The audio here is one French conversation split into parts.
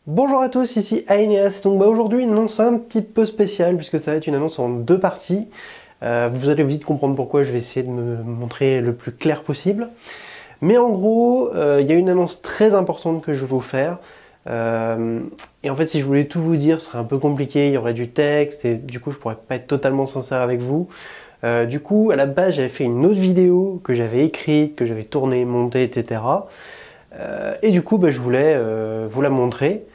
Bonjour à tous, ici Aeneas. Donc aujourd'hui une annonce un petit peu spéciale puisque ça va être une annonce en deux parties. Vous allez vite comprendre pourquoi, je vais essayer de me montrer le plus clair possible. Mais en gros, il y a une annonce très importante que je vais vous faire. Et en fait, si je voulais tout vous dire, ce serait un peu compliqué, il y aurait du texte et du coup je pourrais pas être totalement sincère avec vous. Du coup, à la base, j'avais fait une autre vidéo que j'avais écrite, que j'avais tournée, montée, etc. Et du coup, je voulais vous la montrer.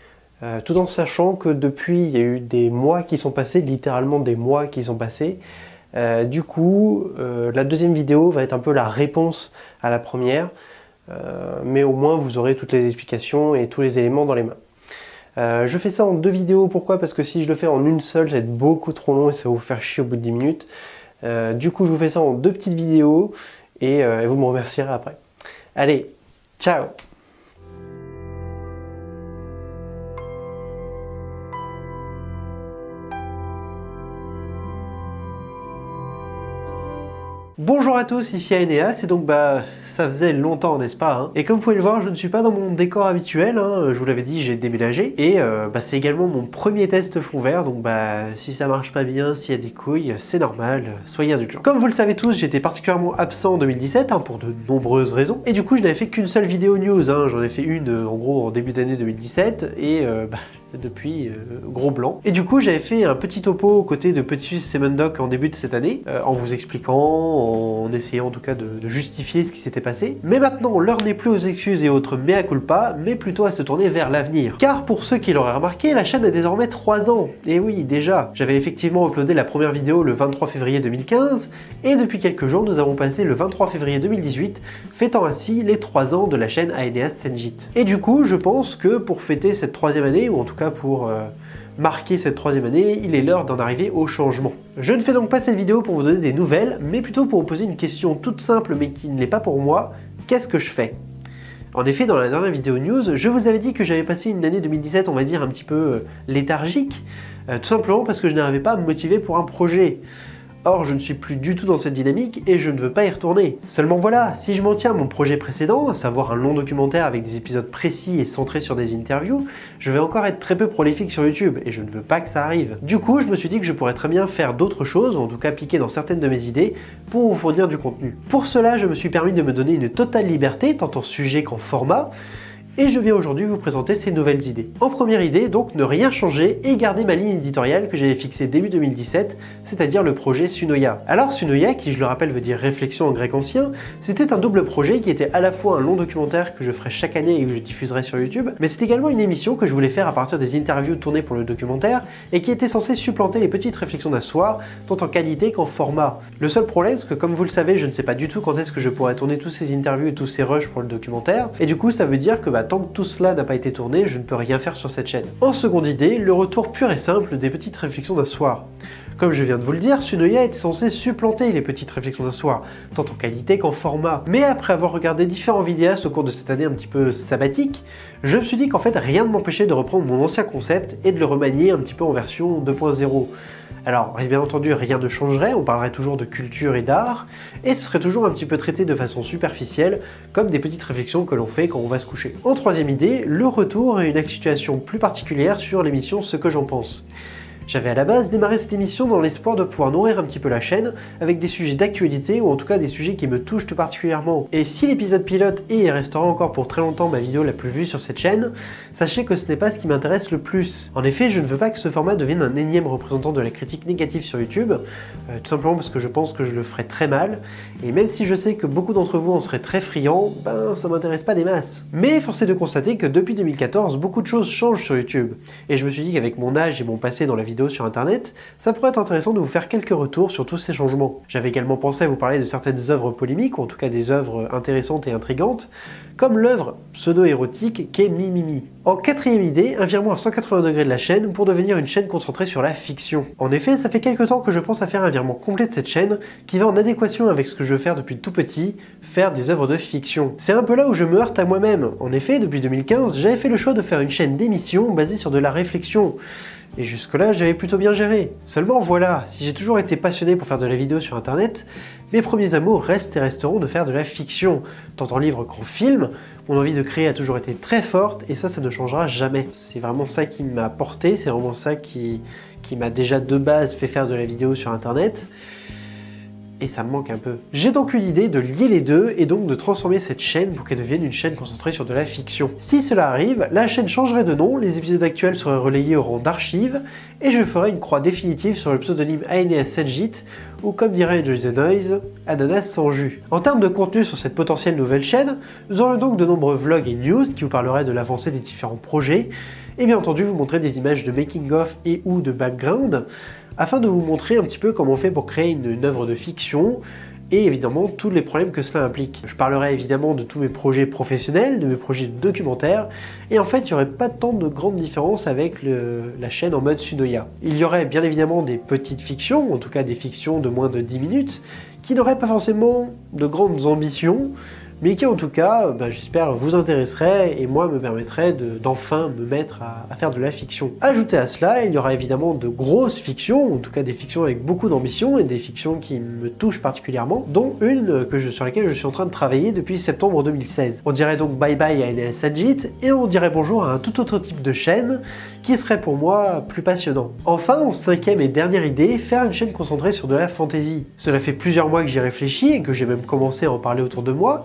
Tout en sachant que depuis, il y a eu des mois qui sont passés, littéralement des mois qui sont passés. Du coup, la deuxième vidéo va être un peu la réponse à la première, mais au moins vous aurez toutes les explications et tous les éléments dans les mains. Je fais ça en deux vidéos, pourquoi? Parce que si je le fais en une seule, ça va être beaucoup trop long et ça va vous faire chier au bout de 10 minutes. Du coup, je vous fais ça en deux petites vidéos et vous me remercierez après. Allez, ciao! Bonjour à tous, ici Aeneas, et donc ça faisait longtemps, n'est-ce pas, hein. Et comme vous pouvez le voir, je ne suis pas dans mon décor habituel, hein. Je vous l'avais dit, j'ai déménagé, et c'est également mon premier test fond vert, donc si ça marche pas bien, s'il y a des couilles, c'est normal, soyez indulgents. Comme vous le savez tous, j'étais particulièrement absent en 2017, hein, pour de nombreuses raisons, et du coup je n'avais fait qu'une seule vidéo news, hein. J'en ai fait une en gros en début d'année 2017, et depuis gros blanc. Et du coup j'avais fait un petit topo aux côtés de Petit Suisse Semendoc en début de cette année, en vous expliquant, en essayant en tout cas de justifier ce qui s'était passé. Mais maintenant l'heure n'est plus aux excuses et autres mea culpa, mais plutôt à se tourner vers l'avenir. Car pour ceux qui l'auraient remarqué, la chaîne a désormais 3 ans. Et oui, déjà, j'avais effectivement uploadé la première vidéo le 23 février 2015, et depuis quelques jours nous avons passé le 23 février 2018, fêtant ainsi les 3 ans de la chaîne Aeneas Senjit. Et du coup, je pense que pour fêter cette 3e année, ou en tout cas pour marquer cette 3e année, il est l'heure d'en arriver au changement. Je ne fais donc pas cette vidéo pour vous donner des nouvelles, mais plutôt pour vous poser une question toute simple mais qui ne l'est pas pour moi. Qu'est-ce que je fais? En effet, dans la dernière vidéo news, je vous avais dit que j'avais passé une année 2017, on va dire, un petit peu léthargique, tout simplement parce que je n'arrivais pas à me motiver pour un projet. Or, je ne suis plus du tout dans cette dynamique et je ne veux pas y retourner. Seulement voilà, si je m'en tiens à mon projet précédent, à savoir un long documentaire avec des épisodes précis et centrés sur des interviews, je vais encore être très peu prolifique sur YouTube et je ne veux pas que ça arrive. Du coup, je me suis dit que je pourrais très bien faire d'autres choses, ou en tout cas appliquer dans certaines de mes idées, pour vous fournir du contenu. Pour cela, je me suis permis de me donner une totale liberté, tant en sujet qu'en format, et je viens aujourd'hui vous présenter ces nouvelles idées. En première idée, donc, ne rien changer et garder ma ligne éditoriale que j'avais fixée début 2017, c'est-à-dire le projet Sunoya. Alors Sunoya, qui je le rappelle veut dire réflexion en grec ancien, c'était un double projet qui était à la fois un long documentaire que je ferai chaque année et que je diffuserai sur YouTube, mais c'est également une émission que je voulais faire à partir des interviews tournées pour le documentaire et qui était censée supplanter les petites réflexions d'un soir, tant en qualité qu'en format. Le seul problème, c'est que comme vous le savez, je ne sais pas du tout quand est-ce que je pourrais tourner tous ces interviews et tous ces rushs pour le documentaire, et du coup ça veut dire que tant que tout cela n'a pas été tourné, je ne peux rien faire sur cette chaîne. En seconde idée, le retour pur et simple des petites réflexions d'un soir. Comme je viens de vous le dire, Sunoya était censé supplanter les petites réflexions d'un soir, tant en qualité qu'en format. Mais après avoir regardé différents vidéastes au cours de cette année un petit peu sabbatique, je me suis dit qu'en fait rien ne m'empêchait de reprendre mon ancien concept et de le remanier un petit peu en version 2.0. Alors, bien entendu, rien ne changerait, on parlerait toujours de culture et d'art, et ce serait toujours un petit peu traité de façon superficielle, comme des petites réflexions que l'on fait quand on va se coucher. En troisième idée, le retour et une situation plus particulière sur l'émission Ce que j'en pense. J'avais à la base démarré cette émission dans l'espoir de pouvoir nourrir un petit peu la chaîne avec des sujets d'actualité ou en tout cas des sujets qui me touchent tout particulièrement. Et si l'épisode pilote est et restera encore pour très longtemps ma vidéo la plus vue sur cette chaîne, sachez que ce n'est pas ce qui m'intéresse le plus. En effet, je ne veux pas que ce format devienne un énième représentant de la critique négative sur YouTube, tout simplement parce que je pense que je le ferai très mal, et même si je sais que beaucoup d'entre vous en seraient très friands, ça m'intéresse pas des masses. Mais force est de constater que depuis 2014, beaucoup de choses changent sur YouTube, et je me suis dit qu'avec mon âge et mon passé dans la vidéo sur internet, ça pourrait être intéressant de vous faire quelques retours sur tous ces changements. J'avais également pensé à vous parler de certaines œuvres polémiques, ou en tout cas des œuvres intéressantes et intrigantes, comme l'œuvre pseudo-érotique qu'est Mimimi. En quatrième idée, un virement à 180 degrés de la chaîne pour devenir une chaîne concentrée sur la fiction. En effet, ça fait quelques temps que je pense à faire un virement complet de cette chaîne qui va en adéquation avec ce que je veux faire depuis tout petit, faire des œuvres de fiction. C'est un peu là où je me heurte à moi-même. En effet, depuis 2015, j'avais fait le choix de faire une chaîne d'émissions basée sur de la réflexion. Et jusque-là, j'avais plutôt bien géré. Seulement voilà, si j'ai toujours été passionné pour faire de la vidéo sur internet, mes premiers amours restent et resteront de faire de la fiction. Tant en livre qu'en film, mon envie de créer a toujours été très forte et ça ne changera jamais. C'est vraiment ça qui m'a porté, c'est vraiment ça qui m'a déjà de base fait faire de la vidéo sur internet. Et ça me manque un peu. J'ai donc eu l'idée de lier les deux et donc de transformer cette chaîne pour qu'elle devienne une chaîne concentrée sur de la fiction. Si cela arrive, la chaîne changerait de nom, les épisodes actuels seraient relayés au rang d'archives et je ferai une croix définitive sur le pseudonyme Aeneas Senjit ou comme dirait Enjoy the Noise, Ananas sans jus. En termes de contenu sur cette potentielle nouvelle chaîne, nous aurons donc de nombreux vlogs et news qui vous parleraient de l'avancée des différents projets et bien entendu vous montrer des images de making-of et ou de background afin de vous montrer un petit peu comment on fait pour créer une œuvre de fiction et évidemment tous les problèmes que cela implique. Je parlerai évidemment de tous mes projets professionnels, de mes projets documentaires, et en fait il n'y aurait pas tant de grandes différences avec la chaîne en mode Sunoya. Il y aurait bien évidemment des petites fictions, en tout cas des fictions de moins de 10 minutes, qui n'auraient pas forcément de grandes ambitions, mais qui en tout cas, j'espère, vous intéresseraient et moi me permettrait d'enfin me mettre à faire de la fiction. Ajouté à cela, il y aura évidemment de grosses fictions, en tout cas des fictions avec beaucoup d'ambition et des fictions qui me touchent particulièrement, dont une sur laquelle je suis en train de travailler depuis septembre 2016. On dirait donc bye bye à Aeneas Senjit et on dirait bonjour à un tout autre type de chaîne qui serait pour moi plus passionnant. Enfin, en cinquième et dernière idée, faire une chaîne concentrée sur de la fantasy. Cela fait plusieurs mois que j'y réfléchis et que j'ai même commencé à en parler autour de moi,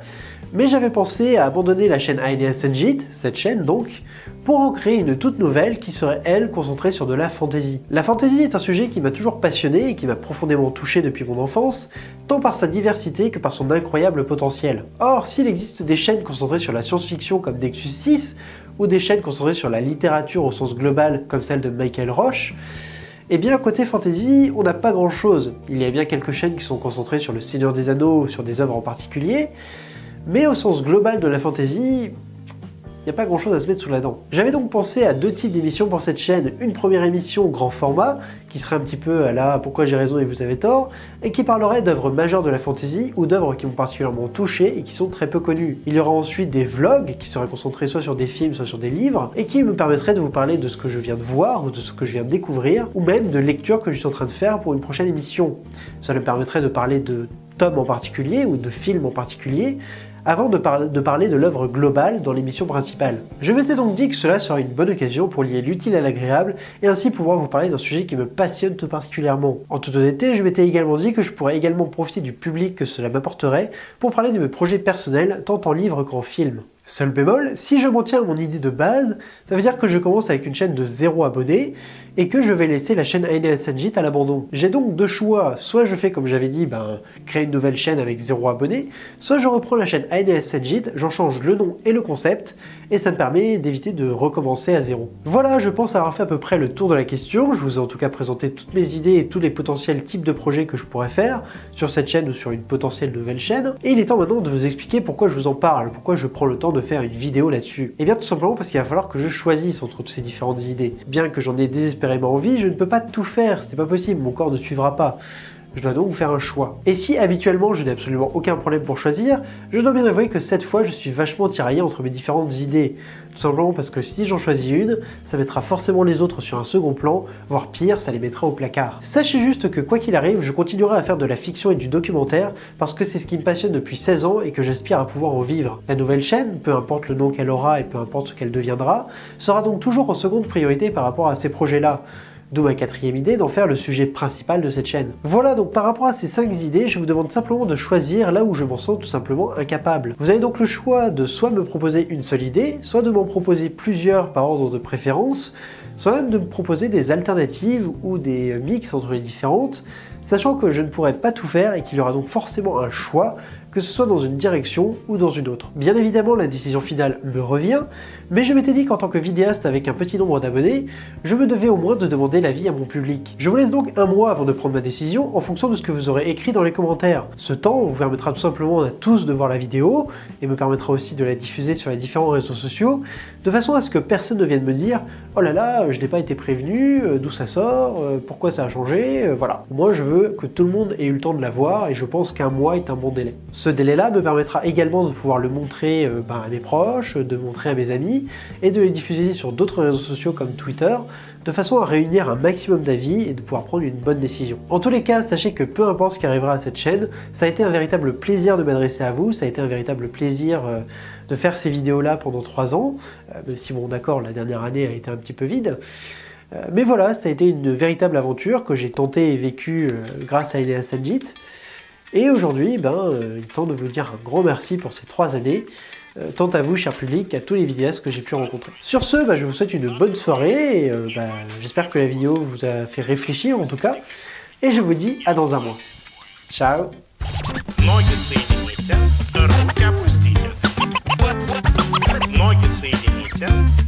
mais j'avais pensé à abandonner la chaîne Aeneas Senjit, cette chaîne donc, pour en créer une toute nouvelle qui serait elle concentrée sur de la fantasy. La fantasy est un sujet qui m'a toujours passionné et qui m'a profondément touché depuis mon enfance, tant par sa diversité que par son incroyable potentiel. Or, s'il existe des chaînes concentrées sur la science-fiction comme Nexus 6, ou des chaînes concentrées sur la littérature au sens global comme celle de Michael Roche, eh bien côté fantasy, on n'a pas grand chose. Il y a bien quelques chaînes qui sont concentrées sur le Seigneur des Anneaux ou sur des œuvres en particulier, mais au sens global de la fantasy, il n'y a pas grand chose à se mettre sous la dent. J'avais donc pensé à deux types d'émissions pour cette chaîne. Une première émission grand format, qui serait un petit peu à la Pourquoi j'ai raison et vous avez tort, et qui parlerait d'œuvres majeures de la fantasy ou d'œuvres qui m'ont particulièrement touché et qui sont très peu connues. Il y aura ensuite des vlogs qui seraient concentrés soit sur des films, soit sur des livres, et qui me permettraient de vous parler de ce que je viens de voir ou de ce que je viens de découvrir, ou même de lectures que je suis en train de faire pour une prochaine émission. Ça me permettrait de parler de tomes en particulier ou de films en particulier, avant de parler de l'œuvre globale dans l'émission principale. Je m'étais donc dit que cela serait une bonne occasion pour lier l'utile à l'agréable et ainsi pouvoir vous parler d'un sujet qui me passionne tout particulièrement. En toute honnêteté, je m'étais également dit que je pourrais également profiter du public que cela m'apporterait pour parler de mes projets personnels, tant en livre qu'en film. Seul bémol, si je m'en tiens à mon idée de base, ça veut dire que je commence avec une chaîne de 0 abonnés et que je vais laisser la chaîne Aeneas Senjit à l'abandon. J'ai donc deux choix, soit je fais comme j'avais dit, créer une nouvelle chaîne avec 0 abonnés, soit je reprends la chaîne Aeneas Senjit, j'en change le nom et le concept, et ça me permet d'éviter de recommencer à 0. Voilà, je pense avoir fait à peu près le tour de la question, je vous ai en tout cas présenté toutes mes idées et tous les potentiels types de projets que je pourrais faire sur cette chaîne ou sur une potentielle nouvelle chaîne, et il est temps maintenant de vous expliquer pourquoi je vous en parle, pourquoi je prends le temps de faire une vidéo là-dessus. Et bien tout simplement parce qu'il va falloir que je choisisse entre toutes ces différentes idées. Bien que j'en ai désespérément envie, je ne peux pas tout faire, c'est pas possible, mon corps ne suivra pas. Je dois donc faire un choix. Et si habituellement je n'ai absolument aucun problème pour choisir, je dois bien avouer que cette fois je suis vachement tiraillé entre mes différentes idées. Tout simplement parce que si j'en choisis une, ça mettra forcément les autres sur un second plan, voire pire, ça les mettra au placard. Sachez juste que quoi qu'il arrive, je continuerai à faire de la fiction et du documentaire parce que c'est ce qui me passionne depuis 16 ans et que j'aspire à pouvoir en vivre. La nouvelle chaîne, peu importe le nom qu'elle aura et peu importe ce qu'elle deviendra, sera donc toujours en seconde priorité par rapport à ces projets-là. D'où ma quatrième idée d'en faire le sujet principal de cette chaîne. Voilà, donc par rapport à ces 5 idées, je vous demande simplement de choisir là où je m'en sens tout simplement incapable. Vous avez donc le choix de soit me proposer une seule idée, soit de m'en proposer plusieurs par ordre de préférence, soit même de me proposer des alternatives ou des mix entre les différentes, sachant que je ne pourrai pas tout faire et qu'il y aura donc forcément un choix, que ce soit dans une direction ou dans une autre. Bien évidemment, la décision finale me revient, mais je m'étais dit qu'en tant que vidéaste avec un petit nombre d'abonnés, je me devais au moins de demander l'avis à mon public. Je vous laisse donc un mois avant de prendre ma décision en fonction de ce que vous aurez écrit dans les commentaires. Ce temps vous permettra tout simplement à tous de voir la vidéo et me permettra aussi de la diffuser sur les différents réseaux sociaux, de façon à ce que personne ne vienne me dire « Oh là là, je n'ai pas été prévenu, d'où ça sort, pourquoi ça a changé, voilà. » Moi, je veux que tout le monde ait eu le temps de la voir et je pense qu'un mois est un bon délai. Ce délai-là me permettra également de pouvoir le montrer à mes proches, de montrer à mes amis, et de les diffuser sur d'autres réseaux sociaux comme Twitter, de façon à réunir un maximum d'avis et de pouvoir prendre une bonne décision. En tous les cas, sachez que peu importe ce qui arrivera à cette chaîne, ça a été un véritable plaisir de m'adresser à vous, ça a été un véritable plaisir de faire ces vidéos-là pendant 3 ans, même si bon d'accord, la dernière année a été un petit peu vide. Mais voilà, ça a été une véritable aventure que j'ai tentée et vécue grâce à Enéas Sanjit. Et aujourd'hui, il est temps de vous dire un grand merci pour ces 3 années, tant à vous, cher public, qu'à tous les vidéastes que j'ai pu rencontrer. Sur ce, je vous souhaite une bonne soirée, et j'espère que la vidéo vous a fait réfléchir en tout cas, et je vous dis à dans un mois. Ciao. Ноги соедините.